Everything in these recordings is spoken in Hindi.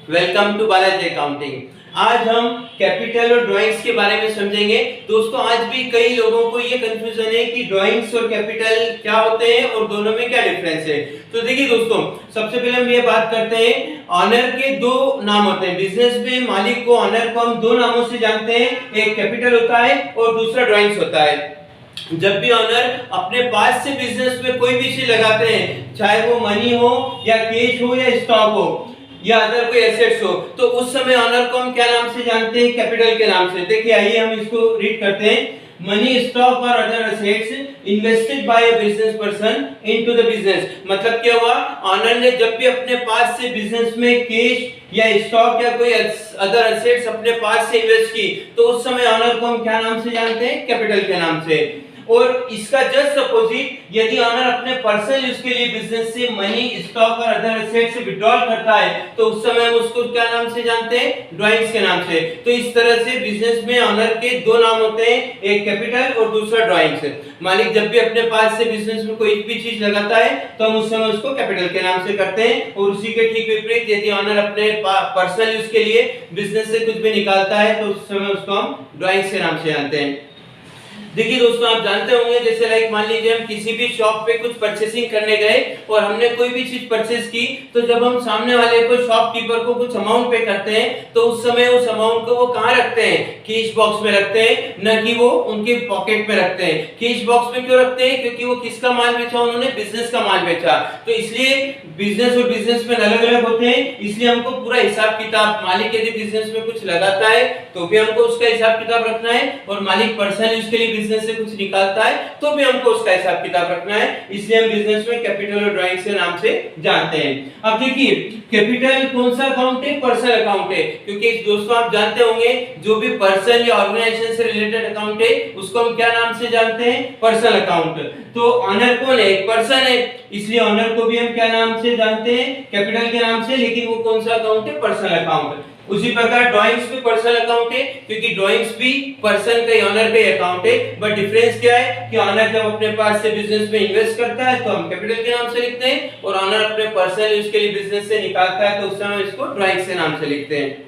Welcome to Balaji accounting. आज हम कैपिटल और ड्राइंग्स के बारे में समझेंगे। दोस्तों, आज भी कई लोगों को ये कंफ्यूजन है कि ड्राइंग्स और कैपिटल क्या होते हैं और दोनों में क्या डिफरेंस है। तो देखिए दोस्तों, सबसे पहले हम ये बात करते हैं, ऑनर के दो नाम होते हैं। बिजनेस में मालिक को, ऑनर को हम दो नामों से जानते हैं, एक कैपिटल होता है और दूसरा ड्राइंग्स होता है। जब भी ऑनर अपने पास से बिजनेस में कोई भी चीज लगाते हैं, चाहे वो मनी हो या कैश हो या स्टॉक हो या अदर कोई एसेट्स हो, तो उस समय ऑनर को हम क्या नाम से जानते हैं? कैपिटल के नाम से। देखिए, आइए हम इसको रीड करते हैं। मनी, स्टॉक और other assets invested bye a business person into the business. मतलब क्या हुआ, ऑनर ने जब भी अपने पास से बिजनेस में कैश या स्टॉक या कोई अदर एसेट्स अपने पास से इन्वेस्ट की, तो उस समय ऑनर को हम क्या नाम से जानते हैं? कैपिटल के नाम से। और इसका जस्ट अपोजिट, यदि ऑनर अपने पर्सनल यूज के लिए बिजनेस से मनी, स्टॉक और अदर एसेट से विड्रॉल करता है, तो उस समय हम उसको क्या नाम से जानते हैं? ड्राइंग्स के नाम से। तो इस तरह से बिजनेस में ऑनर के दो नाम होते हैं, एक कैपिटल और दूसरा ड्राइंग्स। मालिक जब भी अपने पास से बिजनेस में कोई भी चीज लगाता है, तो हम उस समय उसको कैपिटल के नाम से करते हैं। और उसी के ठीक विपरीत, यदि ऑनर अपने पर्सनल यूज के लिए बिजनेस से कुछ भी निकालता है, तो उस समय उसको हम ड्राइंग्स के नाम से जानते हैं। देखिए दोस्तों, आप जानते होंगे, जैसे लाइक मान लीजिए हम किसी भी शॉप पे कुछ परचेसिंग करने गए और हमने कोई भी चीज परचेस की, तो जब हम सामने वाले को, शॉपकीपर को कुछ अमाउंट पे करते हैं, तो उस समय उस अमाउंट को वो कहाँ रखते हैं? कैश बॉक्स में रखते हैं, न कि वो उनके पॉकेट में रखते हैं। कैश बॉक्स में क्यों रखते हैं? क्योंकि वो किसका माल बेचा? उन्होंने बिजनेस का माल बेचा। तो इसलिए बिजनेस और बिजनेसमैन अलग अलग होते हैं, इसलिए हमको पूरा हिसाब किताब, मालिक यदि बिजनेस में कुछ लगाता है तो भी हमको उसका हिसाब किताब रखना है, और मालिक पर्सनल यूज के लिए बिजनेस से कुछ निकालता है तो भी हमको उसका हिसाब किताब रखना है। इसलिए हम बिजनेस में कैपिटल और ड्राइंग्स के नाम से जानते हैं। अब देखिए, कैपिटल कौन सा अकाउंट है? पर्सनल अकाउंट है। क्योंकि दोस्तों, आप जानते होंगे, जो भी पर्सन या ऑर्गेनाइजेशन से रिलेटेड अकाउंट है, उसको हम क्या नाम से जानते हैं? Personal account. तो ऑनर कौन है? एक पर्सन है, इसलिए ऑनर को भी हम क्या नाम से जानते हैं? कैपिटल के नाम से। लेकिन वो कौन सा अकाउंट है? Personal account. उसी प्रकार ड्राइंग्स भी पर्सनल अकाउंट है, क्योंकि ड्राइंग्स भी पर्सन का, ऑनर का अकाउंट है। बट डिफरेंस क्या है कि ऑनर जब अपने पास से बिजनेस में इन्वेस्ट करता है तो हम कैपिटल के नाम से लिखते हैं, और ऑनर अपने पर्सनल यूज के लिए बिजनेस से निकालता है तो उस समय इसको ड्राइंग्स के नाम से लिखते हैं।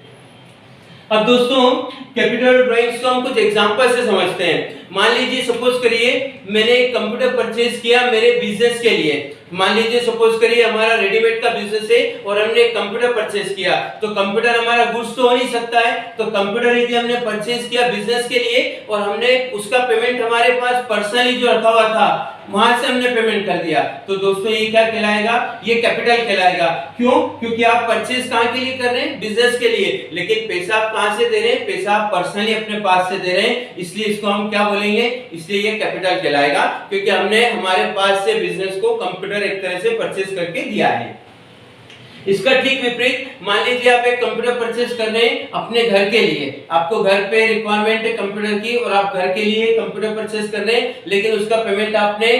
अब दोस्तों, कैपिटल और ड्राइंग्स को हम कुछ एग्जांपल से समझते हैं। मान लीजिए, सपोज करिए मैंने एक कंप्यूटर परचेज किया मेरे बिजनेस के लिए। मान लीजिए, सपोज करिए हमारा रेडीमेड का बिजनेस है और हमने एक कंप्यूटर परचेज किया, तो कंप्यूटर हमारा गुड्स तो हो नहीं सकता है। तो कंप्यूटर यदि हमने परचेज किया बिजनेस के लिए और हमने उसका पेमेंट हमारे पास पर्सनली जो रखा हुआ था, वहां से हमने पेमेंट कर दिया, तो दोस्तों ये क्या कहलाएगा? ये कैपिटल कहलाएगा। क्यों? क्योंकि आप परचेज कहां के लिए कर रहे हैं? बिजनेस के लिए। लेकिन पैसा आप कहां से दे रहे हैं? पैसा आप पर्सनली अपने पास से दे रहे हैं, इसलिए इसको हम क्या बोलेंगे? इसलिए ये कैपिटल कहलाएगा, क्योंकि हमने हमारे पास से बिजनेस को कंप्यूटर एक तरह से परचेज करके दिया है। इसका ठीक विपरीत, मान लीजिए आप एक कंप्यूटर परचेज कर रहे हैं अपने घर के लिए, आपको घर पे रिक्वायरमेंट है कंप्यूटर की और आप घर के लिए कंप्यूटर परचेज कर रहे हैं, लेकिन उसका पेमेंट आपने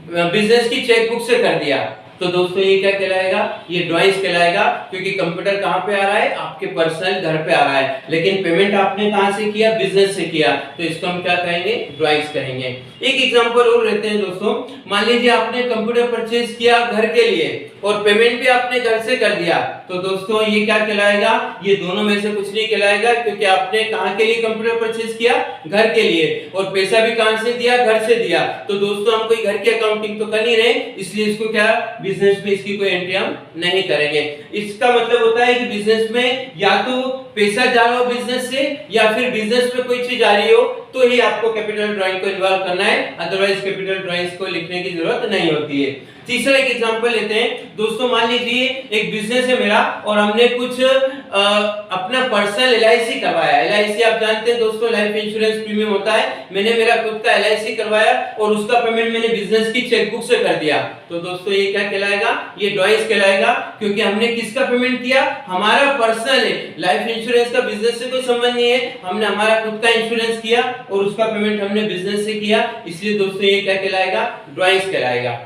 बिजनेस की चेकबुक से कर दिया, तो दोस्तों ये क्या कहलाएगा? ये ड्राइंग्स कहलाएगा, क्योंकि कंप्यूटर कहां पे आ रहा है? आपके पर्सनल घर पे आ रहा है, लेकिन पेमेंट आपने कहां से किया? बिजनेस से किया, तो इसको हम क्या कहेंगे? ड्राइंग्स कहेंगे। एक एग्जांपल और लेते हैं दोस्तों। मान लीजिए आपने कंप्यूटर परचेज किया घर के लिए और पेमेंट भी आपने घर से कर दिया, तो दोस्तों ये क्या कहलाएगा? ये दोनों में से कुछ नहीं कहलाएगा, क्योंकि आपने कहां के लिए कंप्यूटर परचेज किया? घर के लिए, और पैसा भी कहां से दिया? घर से दिया। तो दोस्तों, हम कोई घर की अकाउंटिंग तो कर नहीं रहे, इसलिए इसको क्या, बिजनेस में इसकी कोई एंट्री हम नहीं करेंगे। इसका मतलब होता है कि बिजनेस में या तो पैसा जा रहा हो बिजनेस से, या फिर बिजनेस में कोई चीज आ रही हो, तो ही आपको कैपिटल ड्राइंग को इन्वॉल्व करना है, अदरवाइज कैपिटल ड्राइंग्स को लिखने की जरूरत नहीं होती है। तीसरा एक एग्जांपल लेते हैं दोस्तों। मान लीजिए एक बिजनेस है मेरा और हमने कुछ अपना पर्सनल एलआईसी करवाया। एलआईसी आप जानते हैं दोस्तों, लाइफ इंश्योरेंस प्रीमियम होता है। मैंने मेरा खुद का एलआईसी करवाया और उसका पेमेंट मैंने बिजनेस की चेकबुक से कर दिया, तो दोस्तों ये क्या कहलाएगा? ये ड्राइंग्स कहलाएगा, क्योंकि हमने किसका पेमेंट किया? हमारा पर्सनल है। लाइफ इंश्योरेंस का बिजनेस से कोई संबंध नहीं है, हमने हमारा खुद का इंश्योरेंस किया और उसका पेमेंट हमने बिजनेस से किया, इसलिए दोस्तों ये क्या कहलाएगा? ड्राइंग्स कहलाएगा।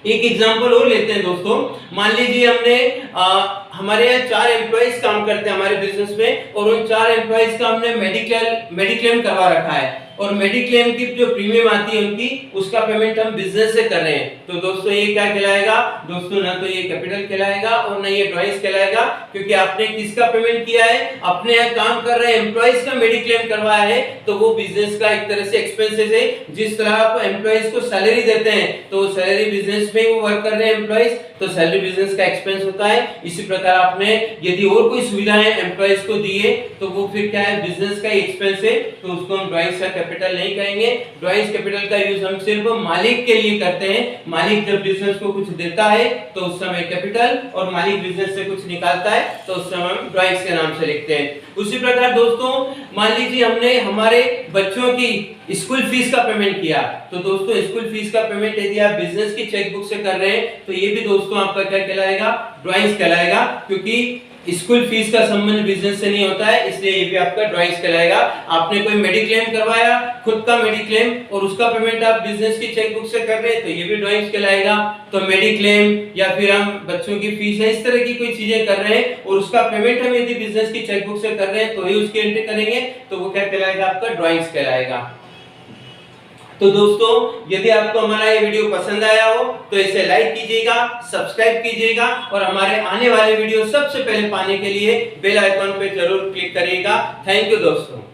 एक एग्जांपल और लेते हैं दोस्तों। मान लीजिए हमने हमारे यहाँ 4 एम्प्लॉइज काम करते हैं हमारे बिजनेस में, और उन 4 एम्प्लॉइज का हमने मेडिक्लेम करवा रखा है, और मेडिक्लेम की जो प्रीमियम आती है उनकी, उसका पेमेंट हम बिजनेस से कर रहे हैं। तो दोस्तों ये क्या कहलाएगा दोस्तों, ना तो ये कैपिटल कहलाएगा और ना ये ड्राइंग्स कहलाएगा, क्योंकि आपने किसका पेमेंट किया है, अपने यहाँ काम कर रहे एम्प्लॉइज का मेडिक्लेम करवाया है, तो वो बिजनेस का एक तरह से एक्सपेंसेस है। जिस तरह आप एम्प्लॉइज को सैलरी देते हैं तो सैलरी बिजनेस में वो वर्क कर रहे हैं एम्प्लॉइज, तो सैलरी बिजनेस का एक्सपेंस होता है। इसी प्रकार आपने यदि और कोई सुविधाएं एम्प्लॉइज को दिए तो वो फिर क्या है, बिजनेस का एक्सपेंस है, तो उसको हम ड्राइंग्स का कैपिटल नहीं कहेंगे। ड्राइंग्स कैपिटल का यूज हम सिर्फ मालिक के लिए करते हैं। मालिक जब बिजनेस को कुछ देता है तो उस समय कैपिटल, और मालिक बिजनेस से कुछ निकालता है तो उस समय हम ड्राइंग्स के नाम से लिखते हैं। उसी प्रकार दोस्तों मान लीजिए हमने हमारे बच्चों की स्कूल फीस का पेमेंट किया, तो दोस्तों स्कूल फीस का पेमेंट यदि आप बिजनेस की चेकबुक से कर रहे हैं तो ये भी दोस्तों आपका क्या कहलाएगा, ड्राइंग्स कहलाएगा, क्योंकि स्कूल फीस का संबंध बिजनेस से नहीं होता है, इसलिए ये भी आपका ड्राइंग्स कहलाएगा। आपने कोई मेडिक्लेम करवाया, खुद का मेडिक्लेम, और उसका पेमेंट आप बिजनेस की चेकबुक से कर रहे हैं तो ये भी ड्राइंग्स कहलाएगा। तो मेडिक्लेम या फिर हम बच्चों की फीस है, इस तरह की कोई चीजें कर रहे हैं और उसका पेमेंट हम यदि बिजनेस की चेकबुक से कर रहे हैं तो ही उसकी एंट्री करेंगे, तो वो क्या कहलाएगा, आपका ड्राइंग्स कहलाएगा। तो दोस्तों यदि आपको हमारा ये वीडियो पसंद आया हो तो इसे लाइक कीजिएगा, सब्सक्राइब कीजिएगा, और हमारे आने वाले वीडियो सबसे पहले पाने के लिए बेल आइकॉन पे जरूर क्लिक करिएगा। थैंक यू दोस्तों।